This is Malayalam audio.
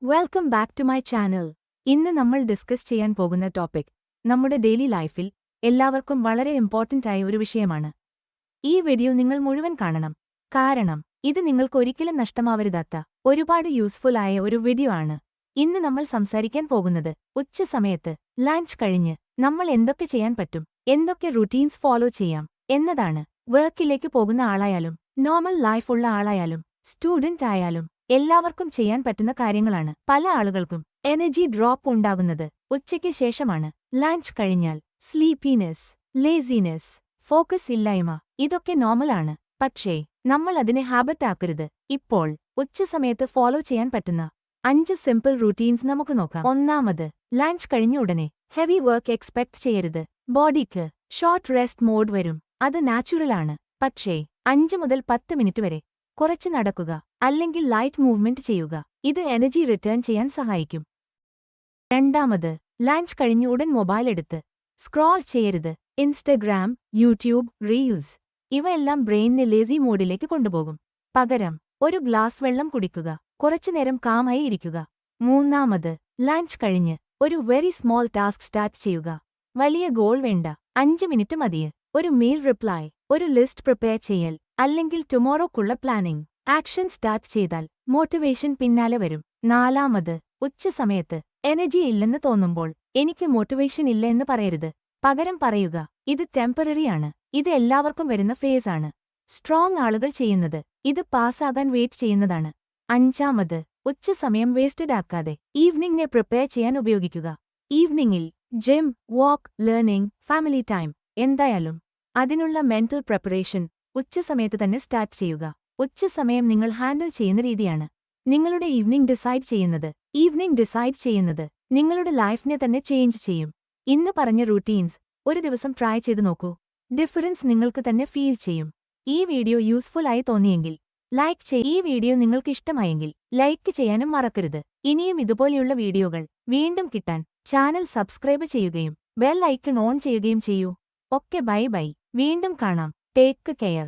Welcome back to my channel. ഇന്ന് നമ്മൾ ഡിസ്കസ് ചെയ്യാൻ പോകുന്ന ടോപ്പിക് നമ്മുടെ ഡെയിലി ലൈഫിൽ എല്ലാവർക്കും വളരെ ഇമ്പോർട്ടന്റ് ആയ ഒരു വിഷയമാണ്. ഈ വീഡിയോ നിങ്ങൾ മുഴുവൻ കാണണം, കാരണം ഇത് നിങ്ങൾക്ക് ഒരിക്കലും നഷ്ടമാവരുതാത്ത ഒരുപാട് യൂസ്ഫുൾ ആയ ഒരു വീഡിയോ ആണ്. ഇന്ന് നമ്മൾ സംസാരിക്കാൻ പോകുന്നത് ഉച്ച സമയത്ത് ലഞ്ച് കഴിഞ്ഞ് നമ്മൾ എന്തൊക്കെ ചെയ്യാൻ പറ്റും, എന്തൊക്കെ റുട്ടീൻസ് ഫോളോ ചെയ്യാം എന്നതാണ്. വർക്കിലേക്ക് പോകുന്ന ആളായാലും നോർമൽ ലൈഫ് ഉള്ള ആളായാലും സ്റ്റുഡന്റ് ആയാലും എല്ലാവർക്കും ചെയ്യാൻ പറ്റുന്ന കാര്യങ്ങളാണ്. പല ആളുകൾക്കും എനർജി ഡ്രോപ്പ് ഉണ്ടാകുന്നത് ഉച്ചയ്ക്ക് ശേഷമാണ്. ലഞ്ച് കഴിഞ്ഞാൽ സ്ലീപ്പിനെസ്, ലേസിനെസ്, ഫോക്കസ് ഇല്ലായ്മ ഇതൊക്കെ നോർമലാണ്. പക്ഷേ നമ്മൾ അതിനെ ഹാബറ്റ് ആക്കരുത്. ഇപ്പോൾ ഉച്ചസമയത്ത് ഫോളോ ചെയ്യാൻ പറ്റുന്ന 5 സിമ്പിൾ റൂട്ടീൻസ് നമുക്ക് നോക്കാം. ഒന്നാമത്, ലഞ്ച് കഴിഞ്ഞ ഉടനെ ഹെവി വർക്ക് എക്സ്പെക്ട് ചെയ്യരുത്. ബോഡിക്ക് ഷോർട്ട് റെസ്റ്റ് മോഡ് വരും, അത് നാച്ചുറലാണ്. പക്ഷേ 5 മുതൽ 10 മിനിറ്റ് വരെ കുറച്ച് നടക്കുക അല്ലെങ്കിൽ ലൈറ്റ് മൂവ്മെന്റ് ചെയ്യുക. ഇത് എനർജി റിട്ടേൺ ചെയ്യാൻ സഹായിക്കും. രണ്ടാമത്, ലഞ്ച് കഴിഞ്ഞ് ഉടൻ മൊബൈൽ എടുത്ത് സ്ക്രോൾ ചെയ്യരുത്. ഇൻസ്റ്റഗ്രാം, യൂട്യൂബ്, റീൽസ് ഇവയെല്ലാം ബ്രെയിനിനെ ലേസി മോഡിലേക്ക് കൊണ്ടുപോകും. പകരം ഒരു ഗ്ലാസ് വെള്ളം കുടിക്കുക, കുറച്ചുനേരം കാമായി ഇരിക്കുക. മൂന്നാമത്, ലഞ്ച് കഴിഞ്ഞ് ഒരു വെരി സ്മോൾ ടാസ്ക് സ്റ്റാർട്ട് ചെയ്യുക. വലിയ ഗോൾ വേണ്ട, 5 മിനിറ്റ് മതിയെ. ഒരു മെയിൽ റിപ്ലൈ, ഒരു ലിസ്റ്റ് പ്രിപ്പയർ ചെയ്യൽ, അല്ലെങ്കിൽ ടുമോറോക്കുള്ള പ്ലാനിംഗ്. ആക്ഷൻ സ്റ്റാർട്ട് ചെയ്താൽ മോട്ടിവേഷൻ പിന്നാലെ വരും. നാലാമത്, ഉച്ചസമയത്ത് എനർജി ഇല്ലെന്ന് തോന്നുമ്പോൾ എനിക്ക് മോട്ടിവേഷൻ ഇല്ല എന്ന് പറയരുത്. പകരം പറയുക, ഇത് ടെമ്പററി ആണ്, ഇത് എല്ലാവർക്കും വരുന്ന ഫേസ് ആണ്. സ്ട്രോങ് ആളുകൾ ചെയ്യുന്നത് ഇത് പാസ്സാകാൻ വെയിറ്റ് ചെയ്യുന്നതാണ്. അഞ്ചാമത്, ഉച്ചസമയം വേസ്റ്റഡ് ആക്കാതെ ഈവനിംഗിനെ പ്രിപ്പയർ ചെയ്യാൻ ഉപയോഗിക്കുക. ഈവനിംഗിൽ ജിം, വാക്ക്, ലേണിംഗ്, ഫാമിലി ടൈം എന്തായാലും അതിനുള്ള മെന്റൽ പ്രിപ്പറേഷൻ ഉച്ചസമയത്ത് തന്നെ സ്റ്റാർട്ട് ചെയ്യുക. ഉച്ചസമയം നിങ്ങൾ ഹാൻഡിൽ ചെയ്യുന്ന രീതിയാണ് നിങ്ങളുടെ ഈവനിംഗ് ഡിസൈഡ് ചെയ്യുന്നത് നിങ്ങളുടെ ലൈഫിനെ തന്നെ ചേഞ്ച് ചെയ്യും. ഇന്ന് പറഞ്ഞ റൂട്ടീൻസ് ഒരു ദിവസം ട്രൈ ചെയ്ത് നോക്കൂ. ഡിഫറൻസ് നിങ്ങൾക്ക് തന്നെ ഫീൽ ചെയ്യും. ഈ വീഡിയോ യൂസ്ഫുൾ ആയി തോന്നിയെങ്കിൽ ലൈക്ക് ചെയ്യൂ. ഈ വീഡിയോ നിങ്ങൾക്ക് ഇഷ്ടമായെങ്കിൽ ലൈക്ക് ചെയ്യാനും മറക്കരുത്. ഇനിയും ഇതുപോലെയുള്ള വീഡിയോകൾ വീണ്ടും കിട്ടാൻ ചാനൽ സബ്സ്ക്രൈബ് ചെയ്യുകയും ബെൽ ഐക്കൺ ഓൺ ചെയ്യുകയും ചെയ്യൂ. Okay, bye bye. വീണ്ടും കാണാം. Take care.